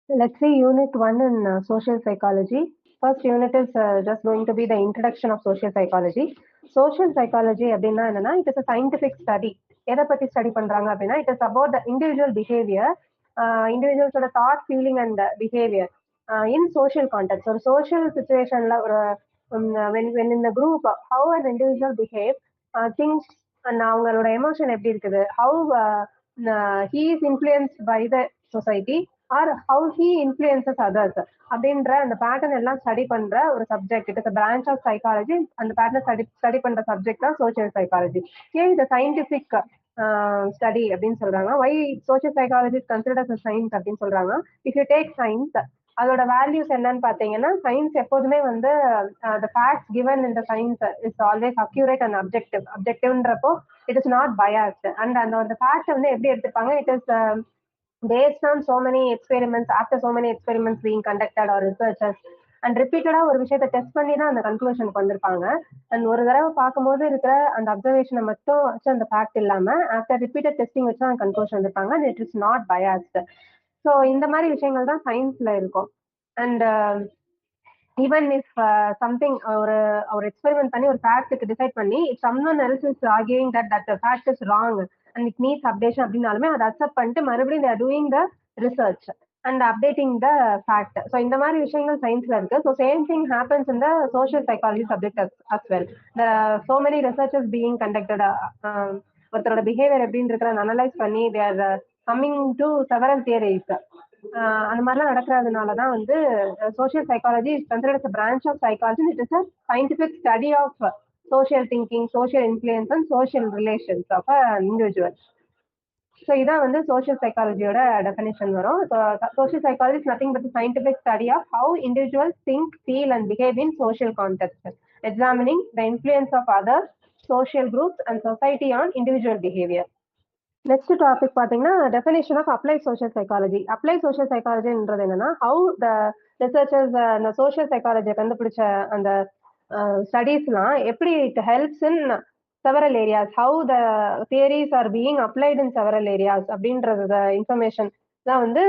Let's see unit 1 in social psychology. First unit is just going to be the introduction of social psychology. Social psychology அப்படின்னா என்னன்னா it is a scientific study. எதை பத்தி study பண்றாங்க அப்படின்னா it is about the individual behavior, individualஸோட thought, feeling and behavior in social context. ஒரு social situationல ஒரு when in the group how an individual behave, thinks and அவங்களோட emotion எப்படி இருக்குது, how he is influenced by the society are how he influences others அப்படின்ற அந்த pattern எல்லாம் study பண்ற ஒரு subject. It is branch of psychology. அந்த pattern study பண்ற சப்ஜெக்ட் தான் சோசியல் சைக்காலஜி. ஏன் இது சயின்டிபிக் ஸ்டடி அப்படின்னு சொல்றாங்க? Why social psychology considers a science அப்படின்னு சொல்றாங்க? இஃப் யூ டேக் சயின்ஸ், அதோட வேல்யூஸ் என்னன்னு பாத்தீங்கன்னா, சயின்ஸ் எப்போதுமே வந்து the facts given in the science is always accurate and objective. அப்ஜெக்டிவ்ன்றப்போ it is not biased. And அந்த ஃபேக்ட் வந்து எப்படி எடுத்துப்பாங்க? It is based on so many experiments, after so many experiments being conducted or researchers, and ரிப்பீட்டடா ஒரு விஷயத்தை test பண்ணி தான் அந்த கன்க்ளூஷனுக்கு வந்திருப்பாங்க. அண்ட் ஒரு தடவை பார்க்கும்போது இருக்கிற அந்த அப்சர்வேஷனை மட்டும் வச்சு அந்த ஃபேக்ட் இல்லாம ஆஃப்டர் ரிப்பீட்டட் டெஸ்டிங் வச்சு அந்த கன்க்ளூஷன் வந்திருப்பாங்க. And it is not biased. So இந்த மாதிரி விஷயங்கள் தான் சயின்ஸ்ல இருக்கும். அண்ட் ஈவன் இஃப் சம்திங் ஒரு எக்ஸ்பெரிமெண்ட் பண்ணி ஒரு ஃபேக்ட்டுக்கு டிசைட் பண்ணி if someone else is arguing that fact is wrong and it needs updation அப்படின்னாலுமே அதை அக்செப்ட் பண்ணிட்டு மறுபடியும் they're doing the research and updating the fact. So இந்த மாதிரி விஷயங்கள் சயின்ஸ்ல இருக்கு. So same thing happens in the social psychology subject as well. So many researches being conducted. ஒருத்தரோட பிஹேவியர் எப்படின்னு இருக்கிற அனலைஸ் பண்ணி they're coming to several theories. அந்த மாதிரிலாம் நடக்கிறதுனாலதான் வந்து social psychology is considered branch of psychology. It is a scientific study of social thinking, social influence and social relations of a individual. So இதான் வந்து social சைக்காலஜியோட definition வரும். So social psychology is nothing but scientific study of how individuals think, feel and behave in social context, examining the influence of others, social groups and society on individual behaviour. Next topic பாத்தீங்கன்னா definition of applied social psychology. Applied social சைக்காலஜின்றது என்னன்னா how the researchers அந்த social சைக்காலஜியை கண்டுபிடிச்ச அந்த ஸ்டடீஸ்லாம் எப்படி it helps in several areas, how the theories are being applied in several areas அப்படின்றது இன்ஃபர்மேஷன் தான் வந்து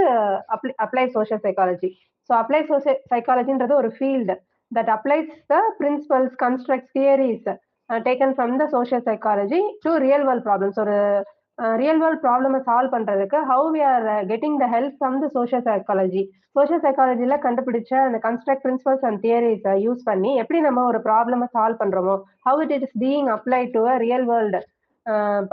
applied social psychology. So applied social சைக்காலஜின்றது ஒரு field that applies the principles, constructs, theories taken from the social psychology to real world problems. ஒரு real world ப்ராப்ளமை solve பண்றதுக்கு how we are getting the help from the social psychology. Social சைக்காலஜில கண்டுபிடிச்ச அந்த construct principles and theories use பண்ணி எப்படி நம்ம ஒரு ப்ராப்ளமை சால்வ் பண்றோமோ, how it is being apply to a real world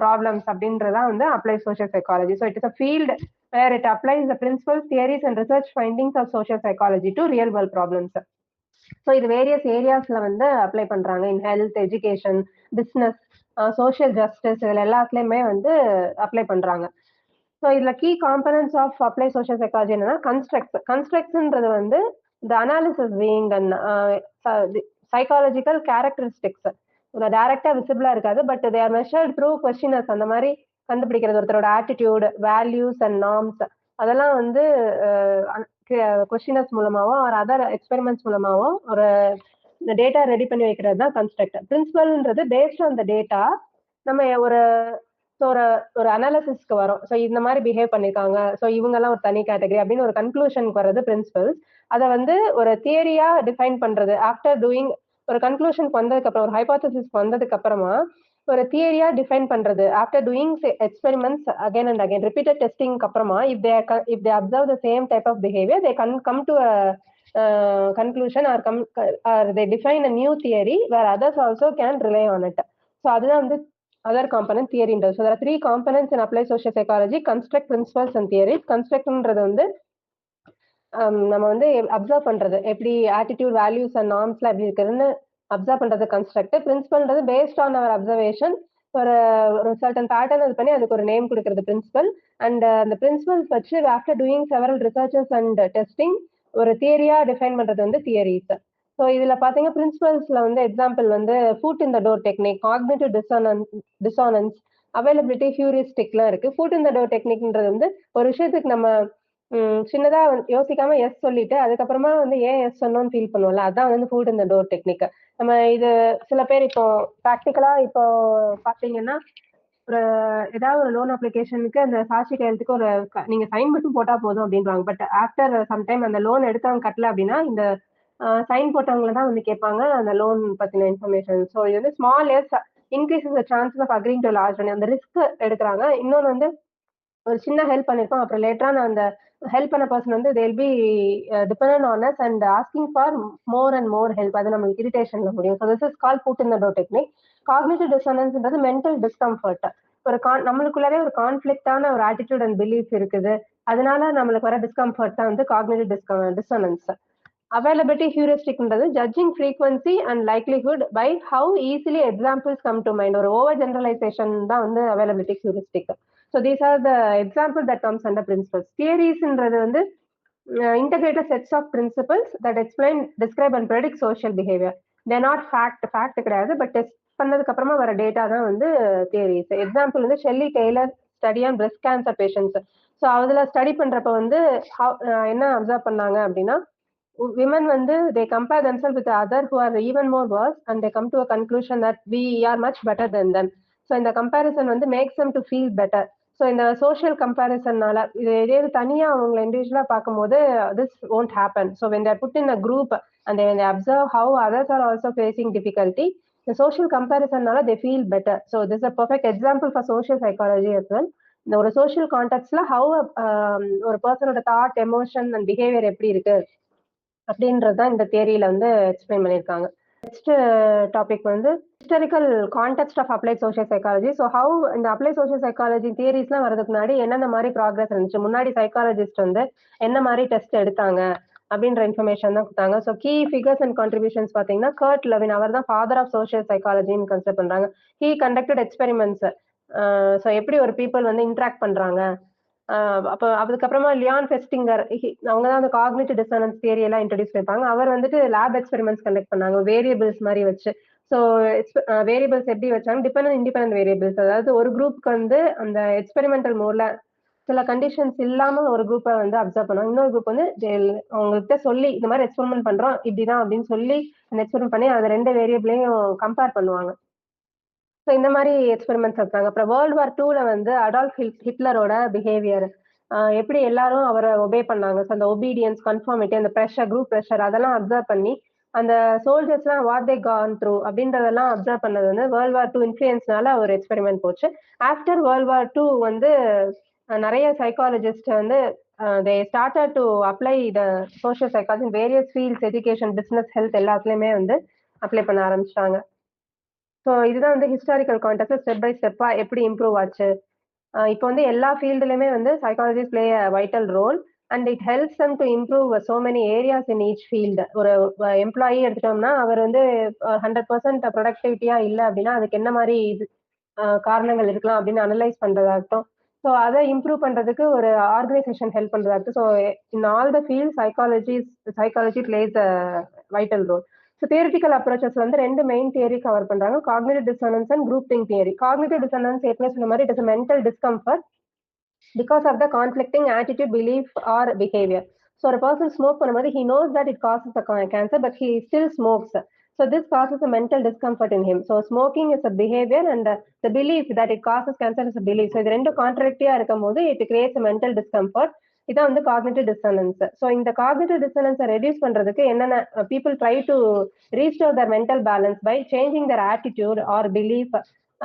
problems அப்படின்றதான் வந்து apply social psychology. So it is a field where it applies the principles, theories and research findings of social psychology to real world problems. So இது various ஏரியாஸ்ல வந்து apply பண்றாங்க. In health, education, business, social justice, இதுல எல்லாத்துலயுமே வந்து apply பண்றாங்க. So இதுல key components of apply social psychology என்னன்னா கன்ஸ்ட்ரக்ட்ன்றது வந்து the analysis being psychological characteristics. டைரக்டா விசிபிளா இருக்காது, but they are measured through questionnaires. அந்த மாதிரி கண்டுபிடிக்கிறது ஒருத்தரோட ஆட்டிடியூட், வேல்யூஸ் அண்ட் நார்ம்ஸ், அதெல்லாம் வந்து கொஸ்டினர்ஸ் மூலமாவோ ஒரு அதர் எக்ஸ்பெரிமெண்ட்ஸ் மூலமாவோ ஒரு டேட்டா ரெடி பண்ணி வைக்கிறது தான் கன்ஸ்ட்ரக்ட். பிரின்சிபல்ன்றது பேஸ்ட் ஆன் த டேட்டா நம்ம ஒரு ஒரு அனாலிசிஸ்க்கு வரும். ஸோ இந்த மாதிரி பிஹேவ் பண்ணிருக்காங்க, ஸோ இவங்கெல்லாம் ஒரு தனி கேட்டகரி அப்படின்னு ஒரு கன்க்ளூஷனுக்கு வர்றது பிரின்சிபல்ஸ். அதை வந்து ஒரு தியரியா டிஃபைன் பண்றது ஆஃப்டர் டூயிங், ஒரு கன்க்ளூஷனுக்கு வந்ததுக்கு அப்புறம், ஒரு ஹைபோதசிஸ்க்கு வந்ததுக்கு அப்புறமா ஒரு தியரியா டிஃபைன் பண்றது after doing experiments again and again, repeated டெஸ்டிங்க்கு அப்புறமா if they observe the same type of behaviour they come to conclusion or they define a new theory where others also can rely on it. So அதுதான் வந்து other component theory. So there are three components in applied social psychology: construct, principles and theories. Constructன்றது வந்து நம்ம வந்து observe பண்றது, எப்படி attitude, values and நார்ம்ஸ்லாம் எப்படி இருக்குதுன்னு observe பண்றது கன்ஸ்ட்ரக்ட். பிரின்சிபல்ன்றது பேஸ்ட் ஆன் அவர் அப்சர்வேஷன் ஒரு சர்டன் பேட்டர்ன் இது பண்ணி அதுக்கு ஒரு நேம் கொடுக்கறது பிரின்சிபல். அண்ட் அந்த பிரின்சிபல்ஸ் வச்சு after doing several researches and testing ஒரு தியரியா டிஃபைன் பண்றது வந்து தியரிஸ். ஸோ இதுல பாத்தீங்கன்னா பிரின்சிபல்ஸ்ல வந்து எக்ஸாம்பிள் வந்து foot in the door technique, cognitive dissonance, availability, ஹியூரிஸ்டிக்லாம் இருக்கு. ஃபுட் இன் த டோர் டெக்னிக்ன்றது வந்து ஒரு விஷயத்துக்கு நம்ம சின்னதா யோசிக்காம எஸ் சொல்லிட்டு அதுக்கப்புறமா வந்து ஏன் எஸ் சொன்னோம்னு ஃபீல் பண்ணுவோம்ல, அதான் வந்து foot in the door technique. நம்ம இது சில பேர் இப்போ ப்ராக்டிக்கலா இப்போ பாத்தீங்கன்னா ஒரு ஏதாவது ஒரு லோன் அப்ளிகேஷனுக்கு அந்த சாட்சி கையெழுத்துக்கு ஒரு நீங்க சைன் மட்டும் போட்டா போதும் அப்படின்றாங்க. பட் ஆஃப்டர் சம்டைம் அந்த லோன் எடுத்தவங்க கட்டல அப்படின்னா இந்த சைன் போட்டவங்கள தான் வந்து கேட்பாங்க அந்த லோன் பத்தின இன்ஃபர்மேஷன். ஸோ இது வந்து small years increases the chances of occurring to large money. அந்த ரிஸ்க் எடுக்கிறாங்க. இன்னொன்று வந்து ஒரு சின்ன ஹெல்ப் பண்ணிருக்கோம். அப்புறம் லேட்டரா நான் அந்த ஹெல்ப் பண்ண பர்சன் வந்து they'll be dependent on us and asking for more and more help. அது நமக்கு இரிட்டேஷன்ல முடியும். So this is call foot in the door technique. Cognitive டிசனன்ஸ்ன்றது மென்டல் டிஸ்கம்ஃபர்ட். ஒரு நம்மளுக்குள்ளே ஒரு கான்ஃபிளிக்டான ஒரு ஆட்டிடியூட் அண்ட் பிலீஃப் இருக்குது. அதனால நம்மளுக்கு வர டிஸ்கம்ஃபர்ட் தான் வந்து காக்னிட்டிவ் டிசனன்ஸ். அவைலபிலிட்டி ஹியூரிஸ்டிக்ன்றது judging frequency and likelihood by how easily examples come to mind. ஒரு ஓவர் ஜெனரலைசேஷன் தான் வந்து availability heuristic. So these are the example that comes under principles. தியரிஸ்ன்றது வந்து integrated sets of principles that explain, describe and predict social behavior. They're not fact கிடையாது, but test பண்ணதுக்கு அப்புறமா வர data தான் வந்து தியரிஸ். எக்ஸாம்பிள் வந்து Shelley Taylor study on breast cancer patients. So அதுல ஸ்டடி பண்றப்ப வந்து என்ன அப்சர்வ் பண்ணாங்க அப்படின்னா, women வந்து they compare themselves with the other who are even more worse and they come to a conclusion that we are much better than them. So இந்த comparison வந்து makes them to feel better. So இந்த social கம்பேரிசன்னால இதே தனியா அவங்களை இண்டிவிஜுவலா பார்க்கும்போது this won't happen. So when they are put in a group and when they observe how others are also facing difficulty, the social comparisonனால they feel better. So this is a perfect example for social psychology as well. இந்த ஒரு social கான்டெக்ட்ல how ஒரு பர்சனோட thought, emotion and behaviour எப்படி இருக்கு அப்படின்றது தான் இந்த தியரியில வந்து எக்ஸ்பிளைன் பண்ணியிருக்காங்க. நெக்ஸ்ட் டாபிக் வந்து historical context of applied social psychology. So how இந்த அப்ளைட் சோஷியல் சைக்காலஜி தியரிஸ்லாம் வரதுக்கு முன்னாடி என்னென்ன மாதிரி ப்ராக்ரஸ் இருந்துச்சு, முன்னாடி சைக்காலஜிஸ்ட் வந்து என்ன மாதிரி டெஸ்ட் எடுத்தாங்க அப்படின்ற இன்ஃபர்மேஷன் தான் கொடுத்தாங்க. So key figures and contributions பார்த்தீங்கன்னா கர்ட் லெவின், அவர் தான் ஃபாதர் ஆஃப் சோஷியல் சைக்காலஜின்னு கன்சிடர் பண்றாங்க. He conducted experiments. ஸோ எப்படி ஒரு பீப்புள் வந்து இன்ட்ராக்ட் பண்றாங்க. அப்போ அதுக்கப்புறமா லியான் ஃபெஸ்டிங்கர், அவங்க தான் அந்த காக்னிட்டிவ் டிசனன்ஸ் தியரி எல்லாம் இன்ட்ரடியூஸ் பண்ணிருப்பாங்க. அவர் வந்துட்டு லேப் எக்ஸ்பெரிமெண்ட்ஸ் கண்டக்ட் பண்ணாங்க வேரியபிள்ஸ் மாதிரி வச்சு. ஸோ வேரியபிள்ஸ் எப்படி வச்சாங்க, டிபெண்டன்ட் இண்டிபெண்டன்ட் வேரியபிள்ஸ். அதாவது ஒரு குரூப்க்கு வந்து அந்த எக்ஸ்பெரிமெண்டல் மோட்ல சில கண்டிஷன்ஸ் இல்லாம ஒரு குரூப்பை வந்து அப்சர்வ் பண்ணுவாங்க. இன்னொரு குரூப் வந்து அவங்ககிட்ட சொல்லி இந்த மாதிரி எக்ஸ்பெரிமெண்ட் பண்றோம் இப்படிதான் அப்படின்னு சொல்லி அந்த எக்ஸ்பெரிமெண்ட் பண்ணி அந்த ரெண்டு வேரியபிளையும் கம்பேர் பண்ணுவாங்க. ஸோ இந்த மாதிரி எக்ஸ்பெரிமெண்ட்ஸ் எடுத்தாங்க. அப்புறம் வேர்ல்டு வார் 2ல வந்து அடால்ஃப் ஹிட்லரோட பிஹேவியர் எப்படி எல்லாரும் அவரை ஒபே பண்ணாங்க. ஸோ அந்த ஒபீடியன்ஸ், கன்ஃபார்மிட்டி, அந்த ப்ரெஷர், குரூப் ப்ரெஷர் அதெல்லாம் அப்சர்வ் பண்ணி அந்த சோல்ஜர்ஸ்லாம் வாட் தே கான் த்ரூ அப்படின்றதெல்லாம் அப்சர்வ் பண்ணது வந்து வேர்ல்டு வார் 2 இன்ஃப்ளூயன்ஸ்னால ஒரு எக்ஸ்பெரிமெண்ட் போச்சு. ஆஃப்டர் வேர்ல்டு வார் 2 வந்து நிறைய சைக்காலஜிஸ்ட் வந்து they started to apply the social psychology in various fields, education, business, health எல்லாத்துலேயுமே வந்து அப்ளை பண்ண ஆரம்பிச்சிட்டாங்க. ஸோ இதுதான் வந்து ஹிஸ்டாரிக்கல் கான்டெக்ட் ஸ்டெப் பை ஸ்டெப்பா எப்படி இம்ப்ரூவ் ஆச்சு. இப்போ வந்து எல்லா ஃபீல்டுலையுமே வந்து psychologist play a vital role and it helps them to improve so many areas in each field. ஒரு எம்ப்ளாயி எடுத்துட்டோம்னா அவர் வந்து 100% ப்ரொடக்டிவிட்டியா இல்லை அப்படின்னா அதுக்கு என்ன மாதிரி இது காரணங்கள் இருக்கலாம் அப்படின்னு அனலைஸ் பண்றதாகட்டும். ஸோ அதை இம்ப்ரூவ் பண்றதுக்கு ஒரு ஆர்கனைசேஷன் ஹெல்ப் பண்றதாகட்டும். So in all the field psychology plays a vital role. So theoretical approaches வந்து ரெண்டு மெயின் தியரி கவர் பண்றாங்க, cognitive dissonance and group think theory. Cognitive dissonance ஏற்கனவே சொன்ன மாதிரி it is mental discomfort because of the conflicting attitude, belief or behaviour. So ஒரு person smoke பண்ணும்போது he knows that it causes a cancer but he still smokes. So this causes a mental discomfort in him. So smoking is a behavior and the belief that it causes cancer is a belief. So இது ரெண்டும் கான்ட்ராக்டியா இருக்கும் போது it creates a mental discomfort. இதான் வந்து cognitive dissonance. So இந்த cognitive டிசனன்ஸை reduce பண்றதுக்கு என்னென்ன people try to restore their mental balance by changing their attitude or belief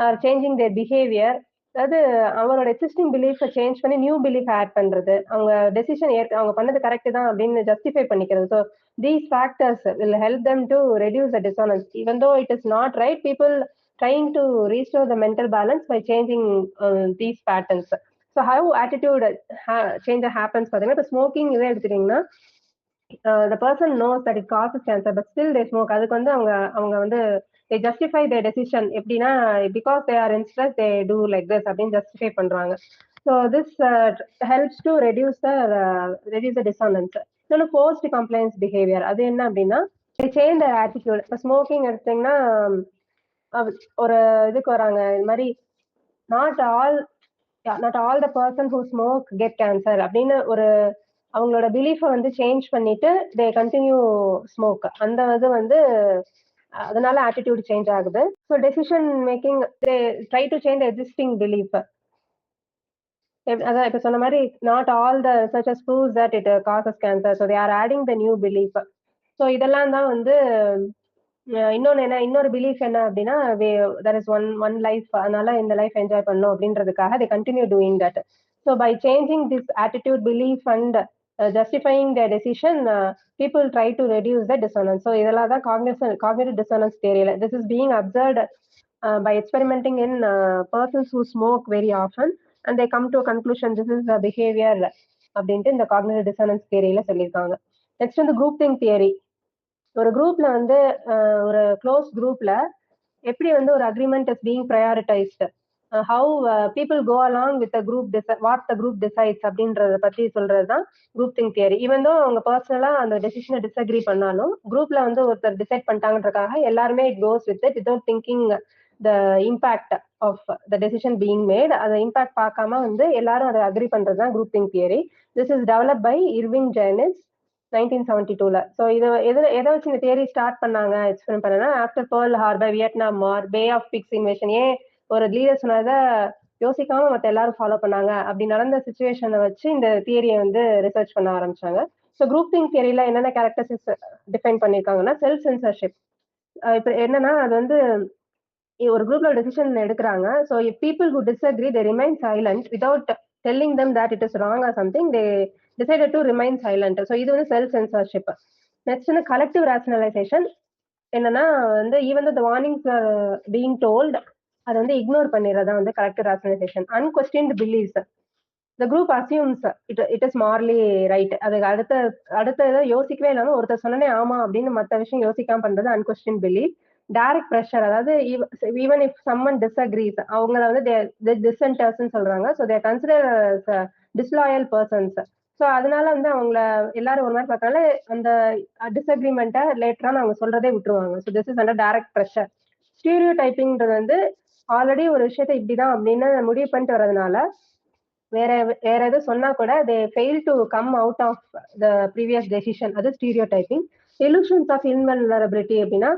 or changing their behaviour. அதாவது அவரோட எக்ஸிஸ்டிங் பிலீஃபை சேஞ்ச் பண்ணி நியூ பிலீஃப் ஆட் பண்றது, அவங்க டெசிஷன் அவங்க பண்ணது கரெக்ட் தான் அப்படின்னு ஜஸ்டிஃபை பண்ணிக்கிறது. So these factors will help them to reduce the dissonance. Even though it is not right, people trying to restore the mental balance by changing these patterns. So how attitude change happens பார்த்தீங்கன்னா, இப்போ smoking இதே எடுத்துட்டீங்கன்னா the person knows that it causes cancer but still they smoke. அதுக்கு வந்து அவங்க வந்து they justify their decision எப்படின்னா because they are in stress they do like this அப்படின்னு justify பண்றாங்க. So this helps to reduce the dissonance. இன்னொன்று post complaints behaviour. அது என்ன அப்படின்னா they change their attitude. இப்போ ஸ்மோக்கிங் எடுத்தீங்கன்னா ஒரு இதுக்கு வராங்க இந்த மாதிரி not all the person who smoke get cancer அப்படின்னு ஒரு அவங்களோட பிலீஃபை வந்து சேஞ்ச் பண்ணிட்டு தே கண்டினியூ ஸ்மோக். அந்த இது வந்து அதனால ஆட்டிடியூட் சேஞ்ச் ஆகுது. So decision making try to change existing belief. அதான் இப்ப சொன்ன மாதிரி not all the researchers proves that it causes cancer. So they are adding the new belief. So இதெல்லாம் தான் வந்து இன்னொன்னு என்ன, இன்னொரு பிலீஃப் என்ன அப்படின்னா, there is one one life, அதனால இந்த லைஃப் என்ஜாய் பண்ணணும் அப்படின்றதுக்காக they continue doing that. So by changing this attitude belief and justifying the decision, people try to reduce the dissonance. So இதெல்லாம் தான் cognitive dissonance theory. This is being observed by experimenting in persons who smoke very often and they come to a conclusion this is the behavior அப்படின்ட்டு இந்த cognitive dissonance theoryல சொல்லியிருக்காங்க. Next வந்து group think theory. ஒரு குரூப்ல வந்து ஒரு close குரூப்ல எப்படி வந்து ஒரு agreement is being prioritised, how people go along with group what the group decides அப்படின்றத பத்தி சொல்றதுதான் group think theory. Even though அவங்க பர்சனலா அந்த டெசிஷனை டிஸ்அக்ரி பண்ணாலும் குரூப்ல வந்து ஒருத்தர் டிசைட் பண்ணிட்டாங்கன்றதுக்காக எல்லாருமே it goes with it without thinking the impact of the decision being made. அந்த இம்பாக்ட் பார்க்காம வந்து எல்லாரும் அதை அக்ரி பண்றதுதான் group think theory. This is develop by Irving Janis 1972ல. ஸோ எதை வச்சு இந்த தியரி ஸ்டார்ட் பண்ணாங்க எக்ஸ்பிளைன் பண்ணனா, after Pearl Harbor, Vietnam war, Bay of Pigs invasion, ஏன் ஒரு லீடர் சொன்னதை யோசிக்காம மற்ற எல்லாரும் ஃபாலோ பண்ணாங்க அப்படி நடந்த சுச்சுவேஷனை வச்சு இந்த தியரியை வந்து ரிசர்ச் பண்ண ஆரம்பிச்சாங்க. ஸோ குரூப் திங்க் தியரியில என்னென்ன கேரக்டரிஸ்டிக்ஸ் டிஃபைன் பண்ணியிருக்காங்கன்னா, செல்ஃப் சென்சர்ஷிப். இப்போ என்னன்னா, அது வந்து ஒரு குரூப்ல டெசிஷன் எடுக்கிறாங்க. So if people who disagree they remain silent without telling them that it is wrong or something, they decided to remain silent. So இது வந்து செல்ஃப் சென்சர்ஷிப். நெக்ஸ்ட் வந்து கலெக்டிவ் ரேஷனலைசேஷன். என்னன்னா வந்து even the warnings being told அதை வந்து ignore பண்ணிடுறதா வந்து collective rationalisation. Unquestioned beliefs. The group assumes it is Marley right. அதுக்கு அடுத்த இதை யோசிக்கவே இல்லாமல் ஒருத்தர் சொன்னனே ஆமா அப்படின்னு மற்ற விஷயம் யோசிக்காம பண்றது அன்கொஸ்டின் பிலீவ். டைரக்ட் ப்ரெஷர், அதாவது ஈவன் இஃப் சம்மன் டிஸ்அக்ரீஸ் அவங்கள வந்து டிஸ்சென்டர்ஸ் சொல்றாங்க. So they consider disloyal persons. So அதனால வந்து அவங்கள எல்லாரும் ஒரு மாதிரி பார்த்தால அந்த டிஸ்அக்ரிமெண்ட்டை லேட்டரான அவங்க சொல்றதே விட்டுருவாங்க. So this is under direct pressure. ஸ்டீரியோ டைப்பிங்கிறது வந்து ஆல்ரெடி ஒரு விஷயத்த இப்படிதான் அப்படின்னு முடிவு பண்ணிட்டு வர்றதுனால வேற வேற எதுவும் சொன்னா கூட they fail to come out of the previous decision. அது stereotyping. illusions of invulnerability அப்படின்னா,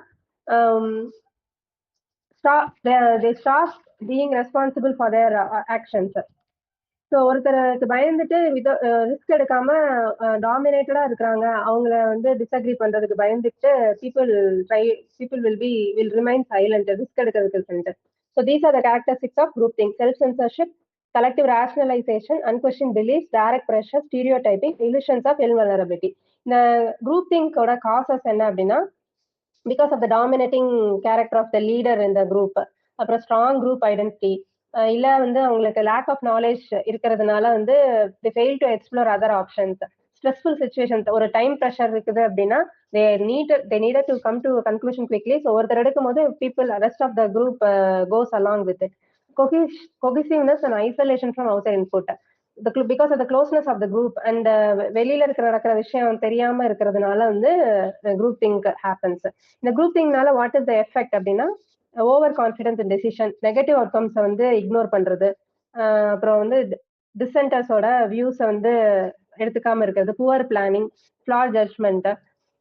they stop being responsible for their actions. So ஒருத்தருக்கு பயந்துட்டு ரிஸ்க் எடுக்காம டாமினேட்டடா இருக்கிறாங்க, அவங்கள வந்து டிஸ்அக்ரி பண்றதுக்கு பயந்துட்டு people will remain silent risk எடுக்கிறதுக்கு. So these are the characteristics of group think. Self censorship, collective rationalization, unquestioned beliefs, direct pressure, stereotyping, illusions of invulnerability. இந்த குரூப் திங்கோட காசஸ் என்ன அப்படின்னா, because of the dominating character of the leader இந்த group, அப்புறம் strong group identity, இல்ல வந்து அவங்களுக்கு lack of knowledge இருக்கிறதுனால வந்து they fail to explore other options. Stressful situations, ஒரு டைம் ப்ரெஷர் இருக்குது அப்படின்னா they needed to come to conclusion quickly. So ஒருத்தர் எடுக்கும் போது people rest of the group goes along with it. cohesiveness and isolation from outside input, because of the closeness of the group and வெளியில நடக்கிற விஷயம் தெரியாம இருக்கிறதுனால வந்து group think happens. இந்த group thinkனால what is the effect அப்படின்னா, over confidence in decision, negative அவுட்கம்ஸை வந்து இக்னோர் பண்றது, அப்புறம் வந்து டிசென்டர்ஸோட வியூஸை வந்து எடுத்துக்காம இருக்கிறது, புவர் பிளானிங், ஃபிளாட் ஜட்ஜ்மெண்ட்,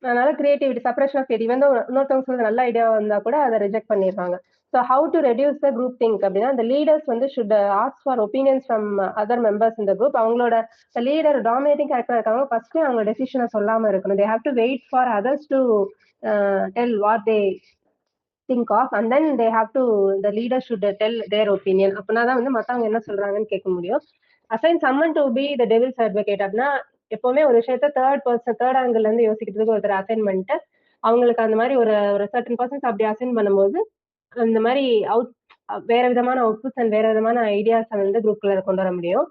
அதனால கிரியேட்டிவிட்டி, செப்பரேஷன் ஆஃப் கிரியேட்டிவ் வந்து இன்னொருத்தவங்க சொல்றது நல்ல ஐடியா இருந்தா கூட அதை ரிஜெக்ட் பண்ணிடுறாங்க. So how to reduce the group think அப்படின்னா, இந்த லீடர்ஸ் வந்து should ask for opinions from other members இந்த குரூப். அவங்களோட லீடர் டாமினேட்டிங் கேரக்டர் இருக்காங்க, ஃபர்ஸ்ட் அவங்க டெசிஷனை சொல்லாம இருக்கணும். They have to wait for others to tell what they think of and then they have to the leader should tell their opinion. அப்படின்னா தான் வந்து மற்றவங்க என்ன சொல்றாங்கன்னு கேட்க முடியும். Assign someone to be the devil's advocate அப்படின்னா, எப்பவுமே ஒரு விஷயத்த தேர்ட் ஆங்கிள் இருந்து யோசிக்கிறதுக்கு ஒருத்தர் அசைன் பண்ணிட்டு அவங்களுக்கு அந்த மாதிரி ஒரு சர்டன் பர்சன்ஸ் அப்படி அசைன் பண்ணும்போது அந்த மாதிரி வேற விதமான அவுட்புட்ஸ் அண்ட் வேற விதமான ஐடியாஸை வந்து குரூப்ல கொண்டு வர முடியும்.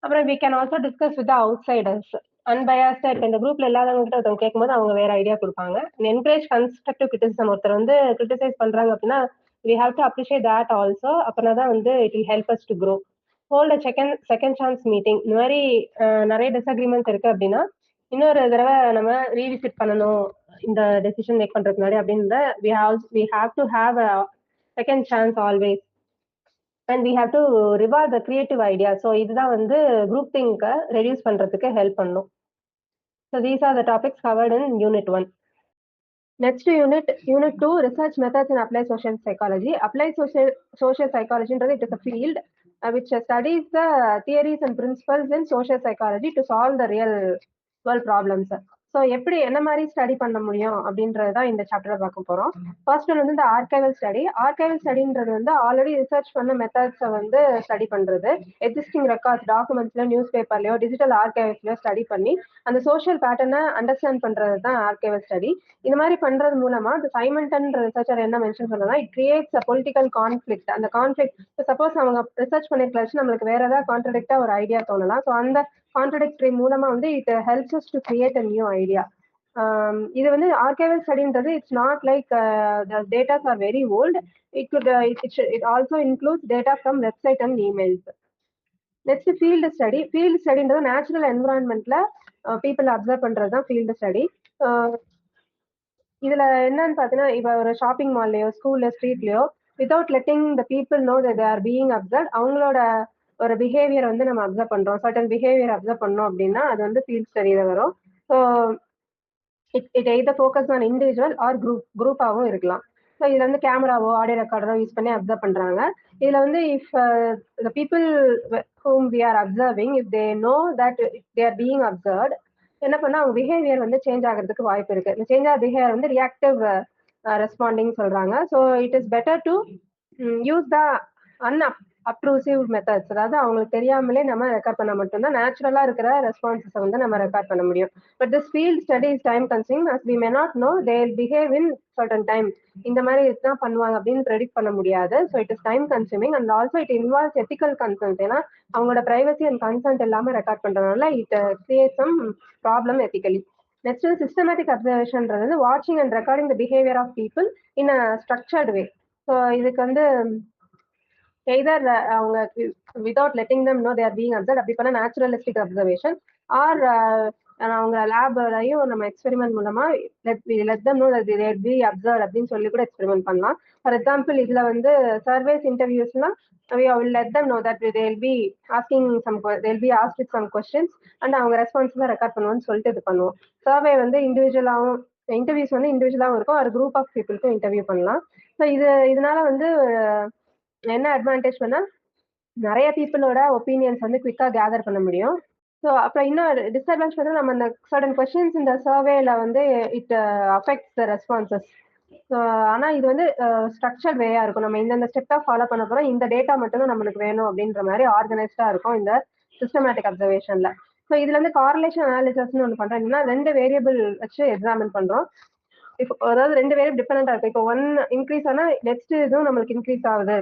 அப்புறம் we can also discuss with outsiders. அன்பயாஸ்டா இப்ப இந்த குரூப்ல இல்லாதவங்க கிட்ட ஒருத்தவங்க கேட்கும்போது அவங்க வேற ஐடியா கொடுப்பாங்க. Encourage constructive criticism. ஒருத்தர் வந்து கிரிட்டிசைஸ் பண்றாங்க அப்படின்னா we have to appreciate that also. அப்படின்னா தான் வந்து it will help us to grow. hold a second chance meeting. இந்த மாதிரி நிறைய டிஸ்அக்ரிமெண்ட்ஸ் இருக்கு அப்படின்னா இன்னொரு தடவை நம்ம ரீவிசிட் பண்ணணும் இந்த டெசிஷன் மேக் பண்றதுக்கு முன்னாடி அப்படின்ற we have to have a second chance always and we have to reward the creative idea. So இதுதான் வந்து group think ரெடியூஸ் பண்றதுக்கு ஹெல்ப் பண்ணும். So these are the topics covered in unit 1. Next unit 2, research methods and apply social psychology. Apply social சைக்காலஜின்றது it is a field which studies the theories and principles in social psychology to solve the real world problems. So எப்படி என்ன மாதிரி study பண்ண முடியும் அப்படின்றது தான் இந்த சாப்டர்ல பார்க்க போறோம். ஃபர்ஸ்ட் ஒன் வந்து இந்த ஆர்கைவல் ஸ்டடி. ஆர்கைவல் ஸ்டடின்றது வந்து ஆல்ரெடி ரிசர்ச் பண்ண மெத்தட்ஸை வந்து ஸ்டடி பண்றது. எக்ஸிஸ்டிங் ரெக்கார்ட்ஸ் டாக்குமெண்ட்ஸ்ல நியூஸ் பேப்பர்லயோ டிஜிட்டல் ஆர்கைவ்ஸ்லயோ ஸ்டடி பண்ணி அந்த சோஷியல் பேட்டர்னை அண்டர்ஸ்டாண்ட் பண்றது தான் ஆர்கைவல் ஸ்டடி. இந்த மாதிரி பண்றது மூலமா இந்த சைமன்டன் ரிசர்ச்சர் என்ன மென்ஷன் பண்ணா, it creates a political conflict. அந்த கான்ஃபிளிக்ட் சப்போஸ் அவங்க ரிசர்ச் பண்ணிருக்கலாம் நம்மளுக்கு வேற ஏதாவது கான்ட்ரடிக்டா ஒரு ஐடியா தோணலாம். ஸோ அந்த கான்ட்ரடிக்டரி மூலமா வந்து it helps us to create a new idea. இது வந்து ஆர்கைவல் ஸ்டடின்றது it's not like the datas are very old. It also includes data from website and emails. Next field study. Field ஸ்டடின்றது natural என்விரான்மெண்ட்ல people observe பண்றது தான் field study. இதுல என்னன்னு பாத்தீங்கன்னா, இப்ப ஒரு ஷாப்பிங் மால்லயோ ஸ்கூல்ல ஸ்ட்ரீட்லயோ without letting the people know that they are being observe, அவங்களோட ஒரு பிஹேவியர் வந்து நம்ம அப்சர்வ் பண்றோம், சர்டன் பிஹேவியர் அப்சர்வ் பண்ணோம் அப்படின்னா அது வந்து ஃபீல்ட் ஸ்டடியில வரும். So it either focus on individual or குரூப்பாகவும் இருக்கலாம். ஸோ இதுல வந்து கேமராவோ ஆடியோ ரெக்கார்டரோ யூஸ் பண்ணி அப்சர்வ் பண்றாங்க. இதுல வந்து if the people whom we are observing if they know that they are being observed, என்ன பண்ணா அவங்க பிஹேவியர் வந்து சேஞ்ச் ஆகிறதுக்கு வாய்ப்பு இருக்கு. இந்த சேஞ்ச் ஆஃப் பிஹேவியர் வந்து ரியாக்டிவ் ரெஸ்பாண்டிங் சொல்றாங்க. So it is better to use the obtrusive methods. அதாவது அவங்களுக்கு தெரியாமலே நம்ம ரெக்கார்ட் பண்ண மட்டும்தான் நேச்சுரலா இருக்கிற ரெஸ்பான்சஸ் வந்து நம்ம ரெக்கார்ட் பண்ண முடியும். But this field study is time consuming as we may not know they will behave in certain time. இந்த மாதிரி இதுதான் பண்ணுவாங்க அப்படின்னு ப்ரெடிக்ட் பண்ண முடியாது. So it is time consuming and also it involves ethical concerns. ஏன்னா அவங்களோட பிரைவசி அண்ட் கன்சர்ன்ட் இல்லாம ரெக்கார்ட் பண்றதுனால it create some problem ethically. Next systematic அப்சர்வேஷன்ன்றது வந்து வாட்சிங் and recording the behaviour of people in a structured way. So இதுக்கு வந்து எய்தர் அவங்க without letting them know they are being observe அப்படி பண்ண நேச்சுரலிஸ்டிக் அப்சர்வேஷன், ஆர் அவங்க லேப்லையும் நம்ம எக்ஸ்பெரிமெண்ட் மூலமா let them know that they be observe அப்படின்னு சொல்லி கூட எக்ஸ்பெரிமெண்ட் பண்ணலாம். ஃபார் எக்ஸாம்பிள் இதுல வந்து services இன்டர்வியூஸ்னா we will let them know that they will be asking they will be asked with some questions and அவங்க ரெஸ்பான்ஸ் ரெக்கார்ட் பண்ணுவோம்னு சொல்லிட்டு இது பண்ணுவோம். சர்வே வந்து இண்டிவிஜுவலாகவும் இன்டர்வியூஸ் வந்து இண்டிவிஜுவலாகவும் இருக்கும், ஒரு குரூப் ஆஃப் பீப்புளுக்கும் இன்டர்வியூ பண்ணலாம். ஸோ இதனால வந்து என்ன அட்வான்டேஜ் பண்ணா நிறைய பீப்புளோட ஒப்பீனியன்ஸ் வந்து குவிக்கா கேதர் பண்ண முடியும். ஸோ அப்புறம் இன்னொரு டிஸ்அட்வான்டேஜ் வந்து நம்ம இந்த சர்டன் கொஸ்டின்ஸ் இந்த சர்வேல வந்து இட் அஃபெக்ட்ஸ் த ரெஸ்பான்சஸ். ஆனா இது வந்து ஸ்ட்ரக்சர்ட் வேயா இருக்கும். நம்ம இந்த ஸ்டெப் ஃபாலோ பண்ண போறோம், இந்த டேட்டா மட்டும் தான் நம்மளுக்கு வேணும் அப்படின்ற மாதிரி ஆர்கனைஸ்டா இருக்கும் இந்த சிஸ்டமேட்டிக் அப்சர்வேஷன்ல. ஸோ இதுல வந்து கார்லேஷன் அனாலிசிஸ்னு ஒன்று பண்றோம்னா 2 வேரியபிள் வச்சு எக்ஸாமின் பண்றோம். இப்போ அதாவது 2 வேரியபிள் டிபெண்டா இருக்கு. இப்போ 1 இன்க்ரீஸ் ஆனா நெக்ஸ்ட் இதுவும் நம்மளுக்கு இன்க்ரீஸ் ஆகுது.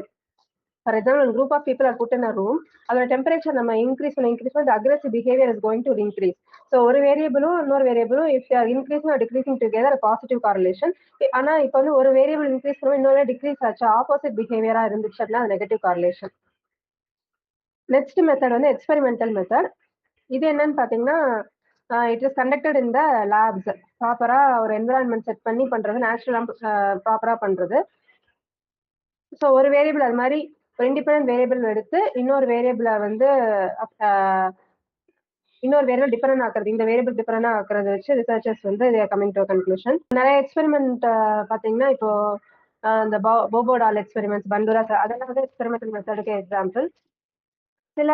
For example group of people are put in a room, அதோட டெம்பரேச்சர் நம்ம இன்க்ரீஸ் பண்ண aggressive behaviour is going to increase. So ஒரு வேரியபிளும் இன்னொரு வேரியபிளும் if increase or decreasing together positive correlation. ஆனா இப்போ வந்து ஒரு வேரியபிள் இன்க்ரீஸ் பண்ணுவோம் இன்னொரு டிக்ரீஸ் ஆச்சு ஆப்போசிட் பிஹேவியரா இருந்துச்சு அப்படின்னா அது நெகட்டிவ் கார்லேஷன். நெக்ஸ்ட் மெத்தட் வந்து எக்ஸ்பெரிமெண்டல் மெத்தட். இது என்னன்னு பாத்தீங்கன்னா it is conducted in the labs. ப்ராப்பரா ஒரு என்விரான்மெண்ட் செட் பண்ணி பண்றது, நேச்சுரலா ப்ராப்பரா பண்றது. ஸோ ஒரு வேரியபிள் அது மாதிரி ஒரு இண்டிபெண்டன்ட் வேரியபிள் எடுத்து இன்னொரு வேரியபிளை வந்து இன்னொரு வேரியபிள் டிபெண்ட் ஆக்குறது, இந்த வேரியபிள் டிபெண்ட் ஆக்குறத வச்சு ரிசர்ச்சர்ஸ் வந்து கமிங் டு கன்க்ளூஷன். நிறைய எக்ஸ்பெரிமெண்ட் பாத்தீங்கன்னா இப்போ இந்த போபோடால் எக்ஸ்பெரிமெண்ட்ஸ், பண்டூராஸ், அதெல்லாம் வந்து எக்ஸ்பெரிமெண்டல் மெத்தடுக்கு எக்ஸாம்பிள். சில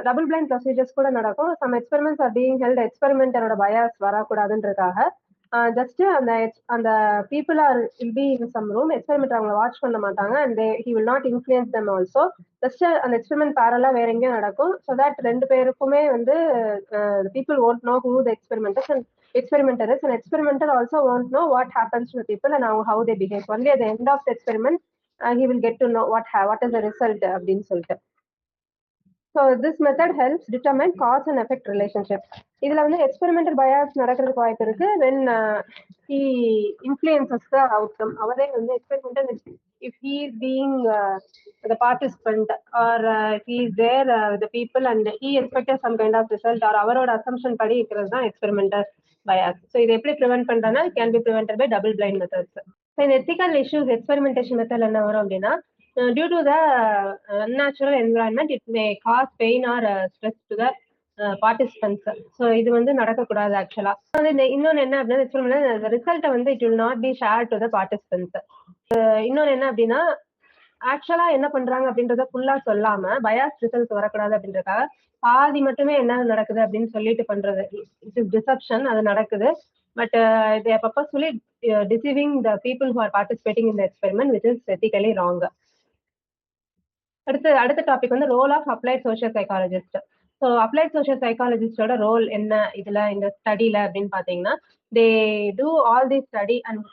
டபுள் பிளைண்ட் ப்ரொசீஜர்ஸ் கூட நடக்கும். Some experiments are being held எக்ஸ்பெரிமெண்டரோட பயாஸ் வரக்கூடாதுன்றதுக்காக ஜஸ்ட் அந்த people are will be in some room, experiment அவங்க வாட்ச் பண்ண மாட்டாங்க and he will not influence them also. Just அந்த எக்ஸ்பெரிமெண்ட் பேரலா வேற எங்கேயும் நடக்கும். ஸோ தட் 2 பேருக்குமே வந்து people won't know who the experimenter is and experimenter also won't know what happens to the people and how they behave. Only at the end of the experiment he will get to know what is the result அப்படின்னு சொல்லிட்டு. So this method helps determine cause and effect relationship. இதுல வந்து experimental bias நடக்கிறதுக்கு வாய்ப்பு இருக்கு when he influences the outcome. அவரே வந்து experimental if he is being the participant or if he is there with the people and he expected some kind of result or அவரோட assumption படி இருக்கிறது தான் experimental bias. So இதை எப்படி prevent பண்றதுன்னா can be prevented by double blind methods. So இந்த ethical issues experimentation method என்ன வரும் அப்படின்னா, due to the unnatural environment it may cause pain or stress to the participants. So இது வந்து நடக்கக்கூடாது ஆக்சுவலா. இன்னொன்னு என்ன அப்படின்னா ரிசல்ட்டை வந்து it will not be share to the participants. இன்னொன்னு என்ன அப்படின்னா ஆக்சுவலா என்ன பண்றாங்க அப்படின்றத ஃபுல்லா சொல்லாம பயாஸ் ரிசல்ட் வரக்கூடாது அப்படின்றதுக்காக பாதி மட்டுமே என்ன நடக்குது அப்படின்னு சொல்லிட்டு பண்றது இட் இஸ் டிசப்ஷன். அது நடக்குது. But they are purposefully deceiving the people who are participating in the experiment, which is ethically wrong. அடுத்த டாபிக் வந்து role of applied social psychologist. So applied social சைக்காலஜிஸ்டோட ரோல் என்ன இதுல இந்த ஸ்டடியில அப்படின்னு பாத்தீங்கன்னா they do all the study and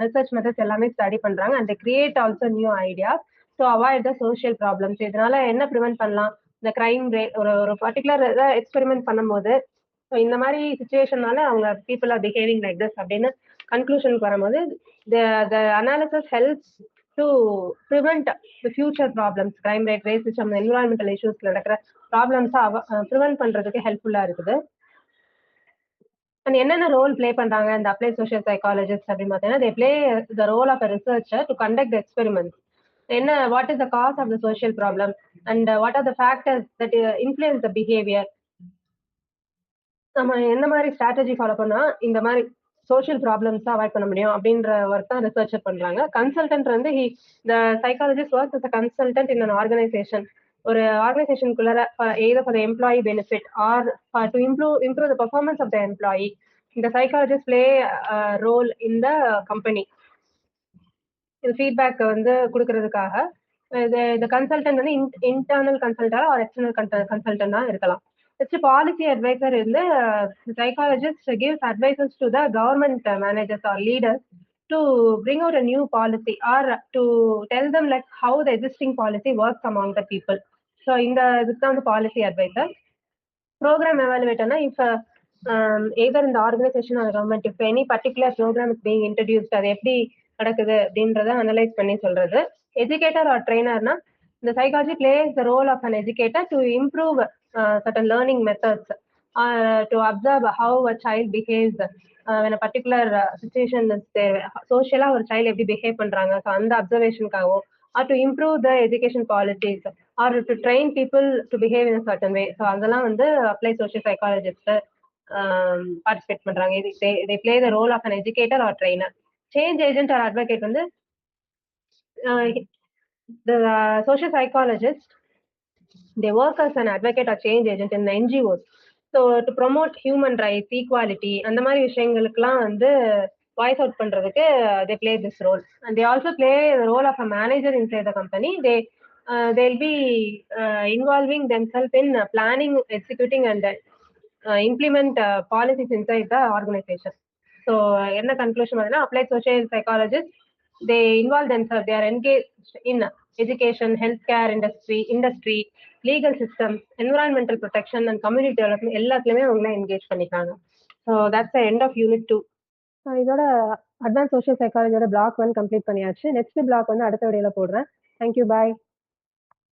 research methods எல்லாமே ஸ்டடி பண்றாங்க and create also new ideas to avoid the social problems. இதனால என்ன ப்ரிவென்ட் பண்ணலாம், இந்த கிரைம் ரேட் ஒரு பர்டிகுலர் எக்ஸ்பெரிமெண்ட் பண்ணும்போது இந்த மாதிரி சுச்சுவேஷனால அவங்க people are behaving like this அப்படின்னு கன்க்ளூஷனுக்கு வரும்போது the analysis helps to prevent the future problems, crime rate, racism, environmental இஷ்யூஸ்ல நடக்கிற ப்ராப்ளம்ஸை ப்ரிவென்ட் பண்றதுக்கு ஹெல்ப்ஃபுல்லா இருக்குது. அண்ட் என்னென்ன ரோல் பிளே பண்றாங்க இந்த அப்ளை சோஷியல் சைக்காலஜிஸ்ட் அப்படின்னு பார்த்தீங்கன்னா they play the role of a researcher to conduct experiments. என்ன what is the cause of the social problem and what are the factors that influence the behaviour. நம்ம என்ன மாதிரி strategy follow பண்ணா இந்த மாதிரி social problems avoid பண்ண முடியும் அப்படின்ற ஒர்க் தான் ரிசர்ச்சர் பண்றாங்க. கன்சல்டன்ட் வந்து the psychologist work as a consultant in an organization. ஒரு ஆர்கனைசேஷனுக்குள்ள either for the employee benefit or to improve the performance of the employee. இந்த psychologist play role in the company. இது feedback வந்து கொடுக்கறதுக்காக இந்த consultant வந்து internal கன்சல்டா or external கன்சல்டன்டா இருக்கலாம். Next, policy advisor is the psychologist gives advices to the government managers or leaders to bring out a new policy or to tell them like how the existing policy works among the people. So in this is the policy advisor. Program evaluator na if either in the organization or government if any particular program is being introduced அது எப்படி நடக்குது அப்படின்றத analyse பண்ணி சொல்றது. Educator or ட்ரெயினர்னா the psychology plays the role of an educator to improve certain learning methods, to observe how a child behaves when a particular situation is there. Socially ஒரு child எப்படி behave பண்றாங்க, so அந்த அப்சர்வேஷனுக்காகவும் or to improve the education policies or to train people to behave in a certain way. So அதெல்லாம் வந்து apply social psychologist participate பண்றாங்க. they play the role of an educator or trainer. Change agent or advocate வந்து the social psychologist, they work as an advocate or change agent in the NGOs. So to promote human rights, equality அந்த மாதிரி விஷயங்களுக்குலாம் வந்து voice out பண்றதுக்கு they play this role. And they also play the role of a manager inside the company. They'll be involving themselves in planning, executing and implement policies inside the organization. So என்ன conclusion பார்த்தீங்கன்னா applied social psychologists, they involve themselves, they are engaged in education, healthcare industry, legal system, environmental protection and community development எல்லாத்துலயுமே அவங்க engage பண்ணிக்காங்க. So that's the end of unit 2. இதோட advance social சைக்காலஜியோட block 1 complete பண்ணியாச்சு. Next block வந்து அடுத்த வீடியோல போடுறேன். தேங்க்யூ, பாய்.